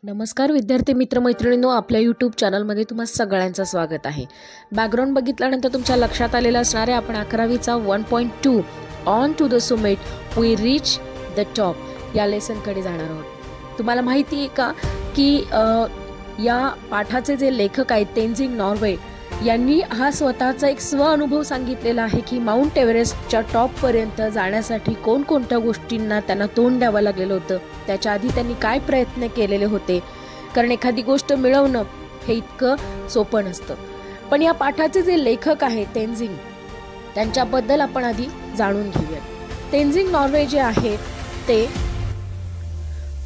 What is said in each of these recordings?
नमस्कार विद्यार्थी मित्र मैत्रिणींनो, आपल्या यूट्यूब चॅनलमध्ये तुम्हा सगळ्यांचं स्वागत आहे. बॅकग्राऊंड बघितल्यानंतर तुमच्या लक्षात आलेलं असणार आहे आपण 11वीचा 1.2 on to the summit we reach the top या लेसनकडे जाणार आहोत. तुम्हाला माहिती आहे का की या पाठाचे जे लेखक आहेत तेनझिंग नॉर्वे यांनी हा स्वतःचा एक स्वअनुभव सांगितलेला आहे की माउंट एव्हरेस्टच्या टॉपपर्यंत जाण्यासाठी कोणकोणत्या गोष्टींना त्यांना तोंड द्यावं लागलेलं होतं, त्याच्या आधी त्यांनी काय प्रयत्न केलेले होते. कारण एखादी गोष्ट मिळवणं हे इतकं सोपं नसतं. पण या पाठाचे जे लेखक आहेत तेनझिंग, त्यांच्याबद्दल आपण आधी जाणून घेऊया. तेनझिंग नॉर्वे जे आहेत ते,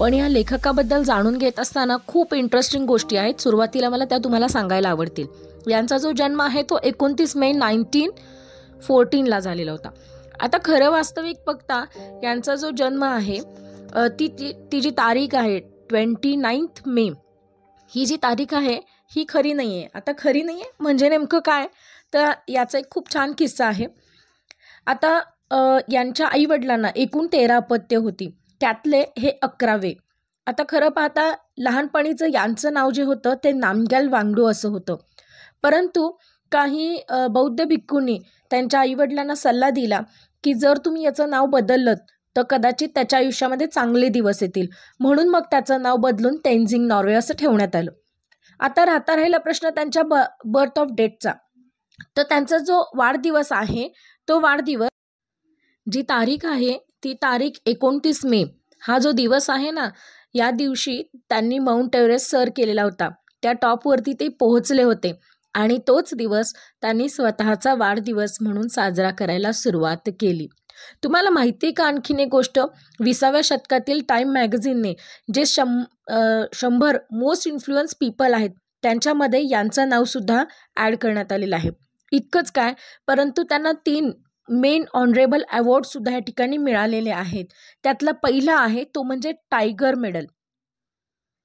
पण या लेखकाबद्दल जाणून घेत असताना खूप इंटरेस्टिंग गोष्टी आहेत. सुरुवातीला मला त्या तुम्हाला सांगायला आवडतील. यांचा जो जन्म आहे तो 29 मे 1914 झालेला होता. आता खरं वास्तविक बघता यांचा जो जन्म आहे ती जी तारीख आहे 29 मे, ही जी तारीख आहे ही खरी नाही आहे. आता खरी नाही आहे म्हणजे नेमकं काय, तर याचा एक खूप छान किस्सा आहे. आता यांच्या आईवडिलांना एकूण 13 अपत्य होती, त्यातले हे 11वे. आता खरं पाहता लहानपणीचं यांचं नाव जे होतं ते नामग्याल वांगडू असं होतं. परंतु काही बौद्ध भिक्खूंनी त्यांच्या आईवडिलांना सल्ला दिला की जर तुम्ही याचं नाव बदललं तर कदाचित त्याच्या आयुष्यामध्ये चांगले दिवस येतील, म्हणून मग त्याचं नाव बदलून तेनझिंग नॉर्वे असं ठेवण्यात आलं. आता राहिला प्रश्न त्यांच्या बर्थ ऑफ डेटचा. तर त्यांचा जो वाढदिवस आहे तो वाढदिवस, जी तारीख आहे ती तारीख 29 मे. हा जो दिवस आहे ना, या दिवशी त्यांनी माउंट एव्हरेस्ट सर केलेला होता. त्या टॉपवरती ते पोहोचले होते आणि तोच दिवस त्यांनी स्वतःचा वाढदिवस म्हणून साजरा करायला सुरुवात केली. तुम्हाला माहिती आहे का आणखीन एक गोष्ट, 20व्या शतकातील टाइम मॅगझिनने जे 100 मोस्ट इन्फ्लुएन्स पीपल आहेत त्यांच्यामध्ये यांचं नाव सुद्धा ॲड करण्यात आलेलं आहे. इतकंच काय, परंतु त्यांना 3 मेन ऑनरेबल अवॉर्ड सुद्धा या ठिकाणी मिळालेले आहेत. त्यातला पहिला आहे तो म्हणजे टायगर मेडल.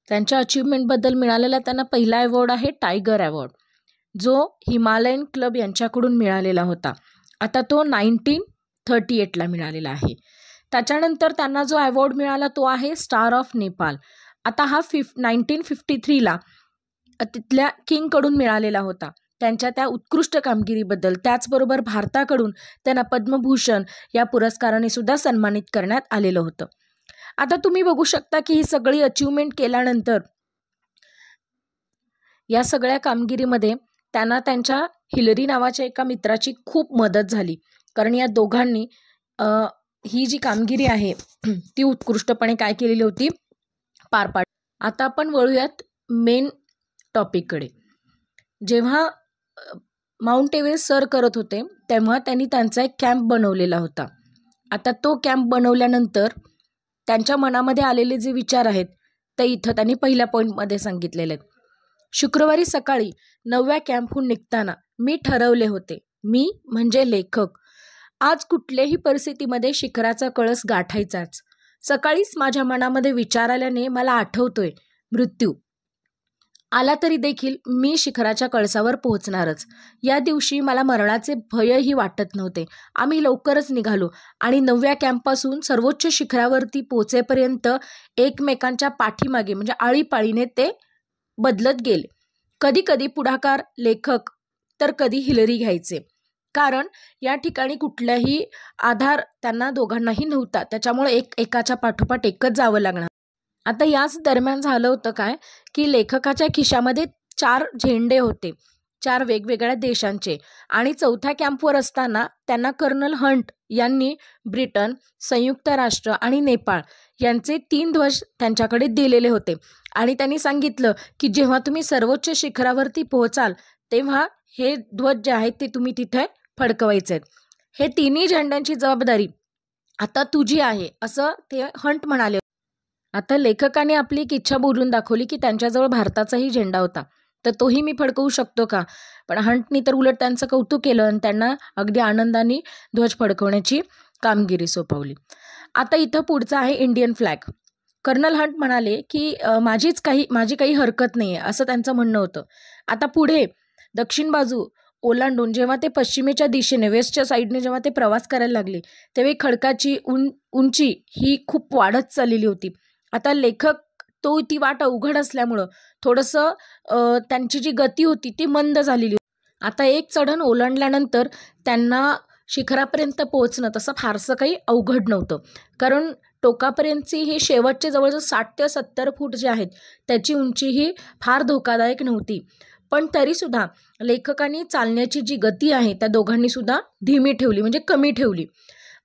त्यांच्या अचीवमेंटबद्दल मिळालेला त्यांना पहिला अवॉर्ड आहे टायगर अवॉर्ड, जो हिमालयन क्लब यांच्याकडून मिळालेला होता. आता तो 1938 मिळालेला आहे. त्याच्यानंतर त्यांना जो अवॉर्ड मिळाला तो आहे स्टार ऑफ नेपाळ. आता हा 1953 तिथल्या किंगकडून मिळालेला होता त्यांच्या त्या उत्कृष्ट कामगिरीबद्दल. त्याचबरोबर भारताकडून त्यांना पद्मभूषण या पुरस्काराने सुद्धा सन्मानित करण्यात आलेलं होतं. आता तुम्ही बघू शकता की ही सगळी अचीवमेंट केल्यानंतर या सगळ्या कामगिरीमध्ये त्यांना त्यांच्या हिलरी नावाच्या एका मित्राची खूप मदत झाली. कारण या दोघांनी ही जी कामगिरी आहे ती उत्कृष्टपणे काय केलेली होती, पार पाड. आता आपण वळूयात मेन टॉपिककडे. जेव्हा माउंट एव्हरेस्ट सर करत होते तेव्हा त्यांनी त्यांचा एक कॅम्प बनवलेला होता. आता तो कॅम्प बनवल्यानंतर त्यांच्या मनामध्ये आलेले जे विचार आहेत ते इथं त्यांनी पहिल्या पॉईंटमध्ये सांगितलेले आहेत. शुक्रवारी सकाळी 9व्या कॅम्पहून निघताना मी ठरवले होते, मी म्हणजे लेखक, आज कुठल्याही परिस्थितीमध्ये शिखराचा कळस गाठायचाच. सकाळीच माझ्या मनामध्ये विचार आल्याने मला आठवतोय, मृत्यू आला तरी देखील मी शिखराच्या कळसावर पोहोचणारच. या दिवशी मला मरणाचे भयही वाटत नव्हते. आम्ही लवकरच निघालो आणि 9व्या कॅम्पपासून सर्वोच्च शिखरावरती पोहोचेपर्यंत एकमेकांच्या पाठीमागे म्हणजे आळीपाळीने ते बदलत गेले. कधी कधी पुढाकार लेखक तर कधी हिलरी घ्यायचे, कारण या ठिकाणी कुठलाही आधार त्यांना दोघांनाही नव्हता. त्याच्यामुळे एकाच्या पाठोपाठ एकच जावं लागणार. आता याच दरम्यान झालं होतं काय की लेखकाच्या खिशामध्ये 4 झेंडे होते, 4 वेगवेगळ्या देशांचे. आणि 4थ्या कॅम्पवर असताना त्यांना कर्नल हंट यांनी ब्रिटन, संयुक्त राष्ट्र आणि नेपाळ यांचे 3 ध्वज त्यांच्याकडे दिलेले होते. आणि त्यांनी सांगितलं की जेव्हा तुम्ही सर्वोच्च शिखरावरती पोहोचाल तेव्हा हे ध्वज जे आहेत ते तुम्ही तिथे फडकवायचे आहेत. हे 3ही झेंड्यांची जबाबदारी आता तुझी आहे असं ते हंट म्हणाले. आता लेखकाने आपली एक इच्छा बोलून दाखवली की त्यांच्याजवळ भारताचाही झेंडा होता, तर तोही मी फडकवू शकतो का. पण हंटनी तर उलट त्यांचं कौतुक केलं आणि त्यांना अगदी आनंदाने ध्वज फडकवण्याची कामगिरी सोपवली. आता इथं पुढचं आहे इंडियन फ्लॅग. कर्नल हंट म्हणाले की माझी काही हरकत नाही आहे असं त्यांचं म्हणणं होतं. आता पुढे दक्षिण बाजू ओलांडून जेव्हा ते पश्चिमेच्या दिशेने वेस्टच्या साईडने जेव्हा ते प्रवास करायला लागले तेव्हा खडकाची उंची ही खूप वाढत चाललेली होती. आता लेखक ती वाट अवघड असल्यामुळं थोडंसं त्यांची जी गती होती ती मंद झालेली होती. आता एक चढण ओलांडल्यानंतर त्यांना शिखरापर्यंत पोहोचणं तसं फारसं काही अवघड नव्हतं, कारण टोकापर्यंतची ही शेवटचे जवळजवळ 60 ते 70 फूट जे आहेत त्याची उंची ही फार धोकादायक नव्हती. पण तरीसुद्धा लेखकांनी चालण्याची जी गती आहे त्या दोघांनी सुद्धा धीमी ठेवली, म्हणजे कमी ठेवली.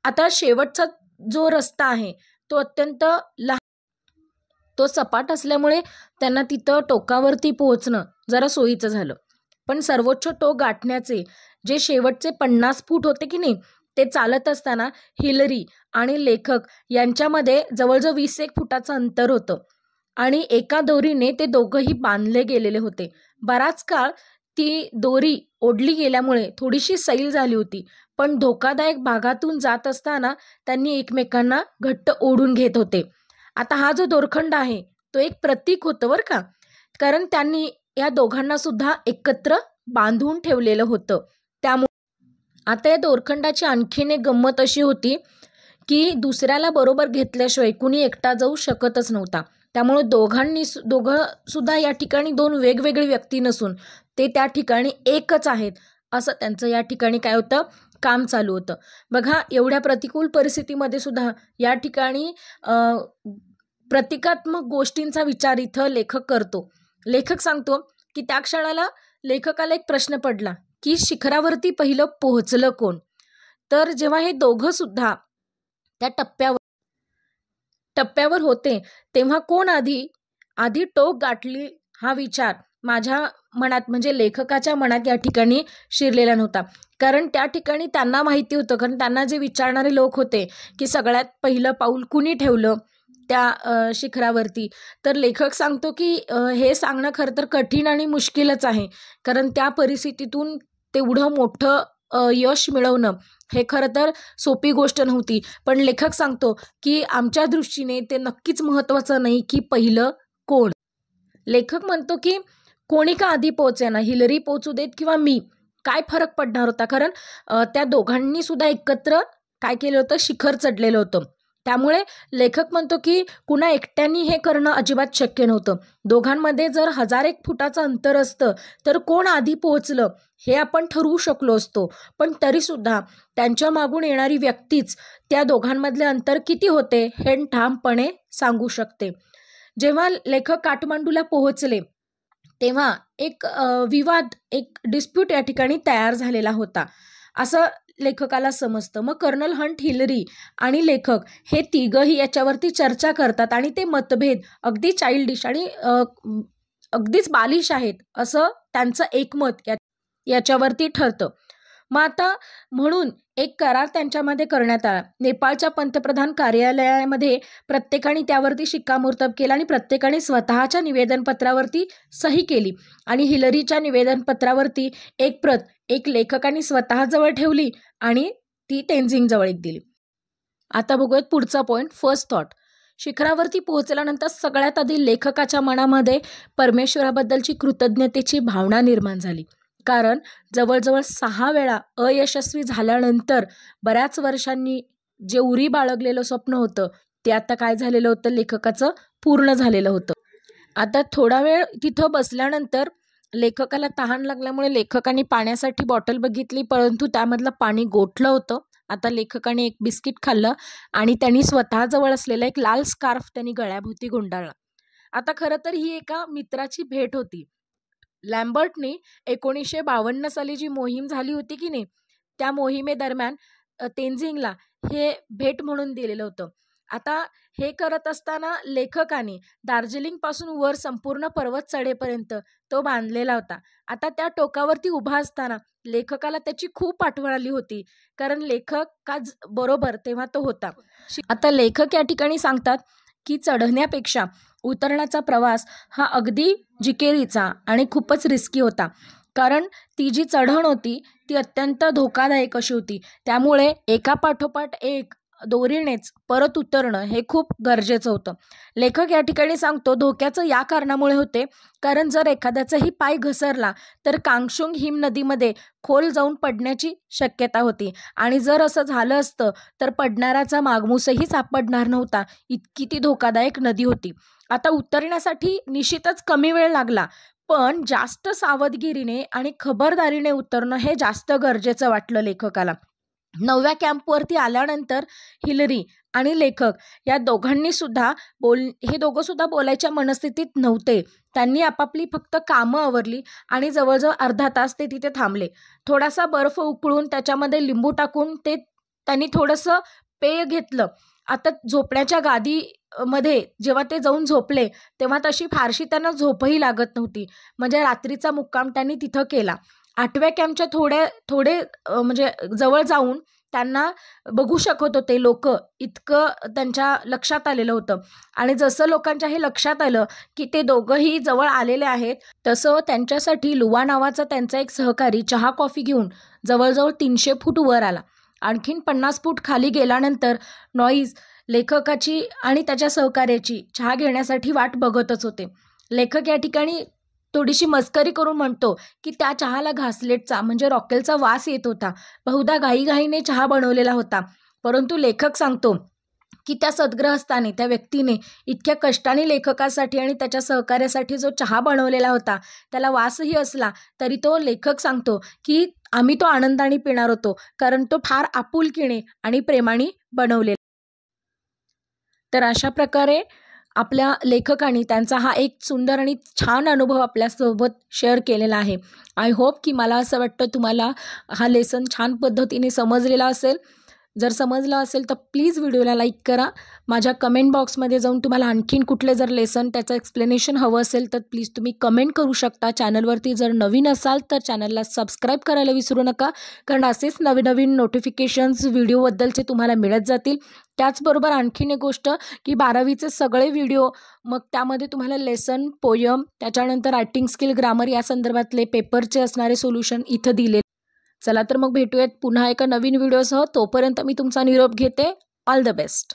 आता शेवटचा जो रस्ता आहे तो अत्यंत तो सपाट असल्यामुळे त्यांना तिथं टोकावरती पोहोचणं जरा सोयीचं झालं. पण सर्वोच्च टोक गाठण्याचे जे शेवटचे 50 फूट होते की नाही, ते चालत असताना हिलरी आणि लेखक यांच्यामध्ये जवळजवळ 21 फुटाचं अंतर होतं आणि एका दोरीने ते दोघंही बांधले गेलेले होते. बराच काळ ती दोरी ओढली गेल्यामुळे थोडीशी सैल झाली होती, पण धोकादायक भागातून जात असताना त्यांनी एकमेकांना घट्ट ओढून घेत होते. आता हा जो दोरखंड आहे तो एक प्रतीक होतं बरं का, कारण त्यांनी या दोघांना सुद्धा एकत्र बांधून ठेवलेलं होतं. त्यामुळे आता या दोरखंडाची आणखीन एक गंमत अशी होती की दुसऱ्याला बरोबर घेतल्याशिवाय कुणी एकटा जाऊ शकतच नव्हता. त्यामुळे दोघं सुद्धा या ठिकाणी दोन वेगवेगळी व्यक्ती नसून ते त्या ठिकाणी एकच आहेत असं त्यांचं या ठिकाणी काय होतं, काम चालू होतं. बघा, एवढ्या प्रतिकूल परिस्थितीमध्ये सुद्धा या ठिकाणी प्रतिकात्मक गोष्टींचा विचार इथं लेखक करतो. लेखक सांगतो की त्या क्षणाला लेखकाला एक प्रश्न पडला की शिखरावरती पहिलं पोहोचलं कोण. तर जेव्हा हे दोघं सुद्धा त्या टप्प्यावर होते तेव्हा कोण आधी टोक गाठली हा विचार माझ्या मनात, म्हणजे लेखकाच्या मनात या ठिकाणी शिरलेला नव्हता. कारण त्या ठिकाणी त्यांना माहिती होतं, कारण त्यांना जे विचारणारे लोक होते की सगळ्यात पहिलं पाऊल कुणी ठेवलं त्या शिखरावरती. तर लेखक सांगतो की हे सांगणं खरं तर कठीण आणि मुश्किलच आहे, कारण त्या परिस्थितीतून तेवढं मोठं यश मिळवणं हे खरं तर सोपी गोष्ट नव्हती. पण लेखक सांगतो की आमच्या दृष्टीने ते नक्कीच महत्त्वाचं नाही की पहिलं कोण. लेखक म्हणतो की कोणी का आधी पोहोचेना, हिलरी पोहोचू देत किंवा मी, काय फरक पडणार होता, कारण त्या दोघांनी सुद्धा एकत्र काय केलं होतं, शिखर चढलेलं होतं. त्यामुळे लेखक म्हणतो की कुणा एकट्याने हे करणं अजिबात शक्य नव्हतं. दोघांमध्ये जर 1001 फुटाचं अंतर असतं तर कोण आधी पोहोचलं हे आपण ठरवू शकलो असतो. पण तरीसुद्धा त्यांच्या मागून येणारी व्यक्तीच त्या दोघांमधले अंतर किती होते हे ठामपणे सांगू शकते. जेव्हा लेखक काठमांडूला पोहोचले तेव्हा एक एक डिस्प्यूट या ठिकाणी तयार झालेला होता असं लेखकाला समजतं. मग कर्नल हंट, हिलरी आणि लेखक हे तिघंही याच्यावरती चर्चा करतात आणि ते मतभेद अगदी चाइल्डिश आणि अगदीच बालिश आहेत असं त्यांचं एकमत याच्यावरती ठरतं. मग आता म्हणून एक करार त्यांच्यामध्ये करण्यात आला. नेपाळच्या पंतप्रधान कार्यालयामध्ये प्रत्येकाने त्यावरती शिक्कामोर्तब केला आणि प्रत्येकाने स्वतःच्या निवेदनपत्रावरती सही केली आणि हिलरीच्या निवेदनपत्रावरती एक प्रत एक लेखकाने स्वतःजवळ ठेवली आणि ती तेनझिंगजवळ एक दिली. आता बघूयात पुढचा पॉईंट, फर्स्ट थॉट. शिखरावरती पोहोचल्यानंतर सगळ्यात आधी लेखकाच्या मनामध्ये परमेश्वराबद्दलची कृतज्ञतेची भावना निर्माण झाली. कारण जवळजवळ 6 वेळा अयशस्वी झाल्यानंतर बऱ्याच वर्षांनी जे उरी बाळगलेलं स्वप्न होतं ते आता काय झालेलं होतं, लेखकाचं पूर्ण झालेलं होतं. आता थोडा वेळ तिथं बसल्यानंतर लेखकाला तहान लागल्यामुळे लेखकाने पाण्यासाठी बॉटल बघितली, परंतु त्यामधलं पाणी गोठलं होतं. आता लेखकाने एक बिस्किट खाल्लं आणि त्यांनी स्वतःजवळ असलेला एक लाल स्कार्फ त्यांनी गळ्याभोवती गुंडाळला. आता खरं तर ही एका मित्राची भेट होती. लॅम्बर्टने 1952 साली जी मोहीम झाली होती की नाही, त्या मोहिमेदरम्यान तेनझिंगला हे भेट म्हणून दिलेलं होतं. आता हे करत असताना लेखकाने दार्जिलिंगपासून वर संपूर्ण पर्वत चढेपर्यंत तो बांधलेला होता. आता त्या टोकावरती उभा असताना लेखकाला त्याची खूप आठवण आली होती, कारण लेखक बरोबर तेव्हा तो होता. आता लेखक या ठिकाणी सांगतात की चढण्यापेक्षा उतरण्याचा प्रवास हा अगदी जिकेरीचा आणि खूपच रिस्की होता, कारण ती जी चढण होती ती अत्यंत धोकादायक अशी होती. त्यामुळे एका पाठोपाठ एक दोरीनेच परत उतरणं हे खूप गरजेचं होतं. लेखक या ठिकाणी सांगतो धोक्याचं या कारणामुळे होते कारण जर एखाद्याचाही पाय घसरला तर कांगशुंग हिम नदीमध्ये खोल जाऊन पडण्याची शक्यता होती आणि जर असं झालं असतं तर पडणाऱ्याचा मागमूसही सापडणार नव्हता, इतकी ती धोकादायक नदी होती. आता उतरण्यासाठी निश्चितच कमी वेळ लागला, पण जास्त सावधगिरीने आणि खबरदारीने उतरणं हे जास्त गरजेचं वाटलं लेखकाला. 9व्या कॅम्पवरती आल्यानंतर हिलरी आणि लेखक या दोघांनी सुद्धा हे दोघं सुद्धा बोलायच्या मनस्थितीत नव्हते. त्यांनी आपापली फक्त कामं आवरली आणि जवळजवळ अर्धा तास ते तिथे थांबले. थोडासा बर्फ उकळून त्याच्यामध्ये लिंबू टाकून त्यांनी थोडंसं पेय घेतलं. आता झोपण्याच्या गादीमध्ये जेव्हा ते जाऊन झोपले तेव्हा तशी फारशी त्यांना झोपही लागत नव्हती. म्हणजे रात्रीचा मुक्काम त्यांनी तिथं केला. 8व्या कॅम्पच्या थोडे म्हणजे जवळ जाऊन त्यांना बघू शकत होते लोक, इतकं त्यांच्या लक्षात आलेलं होतं. आणि जसं लोकांच्या हे लक्षात आलं की ते दोघंही जवळ आलेले आहेत, तसं त्यांच्यासाठी लुवा नावाचा त्यांचा एक सहकारी चहा कॉफी घेऊन जवळजवळ 300 फूट वर आला. आणखीन 50 फूट खाली गेल्यानंतर नॉईज लेखकाची आणि त्याच्या सहकार्याची चहा घेण्यासाठी वाट बघतच होते. लेखक या ठिकाणी थोडीशी मस्करी करून म्हणतो की त्या चहाला घासलेटचा म्हणजे रॉकेलचा वास येत होता. बहुधा घाईघाईने चहा बनवलेला होता. परंतु लेखक सांगतो की त्या सद्ग्रहस्थाने, त्या व्यक्तीने इतक्या कष्टाने लेखकासाठी आणि त्याच्या सहकार्यासाठी जो चहा बनवलेला होता त्याला वासही असला तरी तो लेखक सांगतो की आम्ही तो आनंदाने पिणार होतो, कारण तो फार आपुलकीने आणि प्रेमाने बनवलेला. तर अशा प्रकारे आपल्या लेखकाने त्यांचा हा एक सुंदर आणि छान अनुभव आपल्यासोबत शेअर केलेला आहे. आय होप की मला असं वाटतं तुम्हाला हा लेसन छान पद्धतीने समजलेला असेल. जर समजलं असेल तर प्लीज व्हिडिओला लाईक करा. माझ्या कमेंट बॉक्समध्ये जाऊन तुम्हाला आणखीन कुठले जर लेसन त्याचं एक्सप्लेनेशन हवं असेल तर प्लीज तुम्ही कमेंट करू शकता. चॅनलवरती जर नवीन असाल तर चॅनलला सबस्क्राईब करायला विसरू नका, कारण असेच नवीन नवीन नोटिफिकेशन्स व्हिडिओबद्दलचे तुम्हाला मिळत जातील. त्याचबरोबर आणखीन एक गोष्ट की 12वीचे सगळे व्हिडिओ, मग त्यामध्ये तुम्हाला लेसन, पोयम, त्याच्यानंतर रायटिंग स्किल, ग्रामर या संदर्भातले पेपरचे असणारे सोल्युशन इथं दिले. चला तर मग भेटूयात पुन्हा एका नवीन व्हिडिओसह. तोपर्यंत मी तुमचा निरोप घेते. All the best.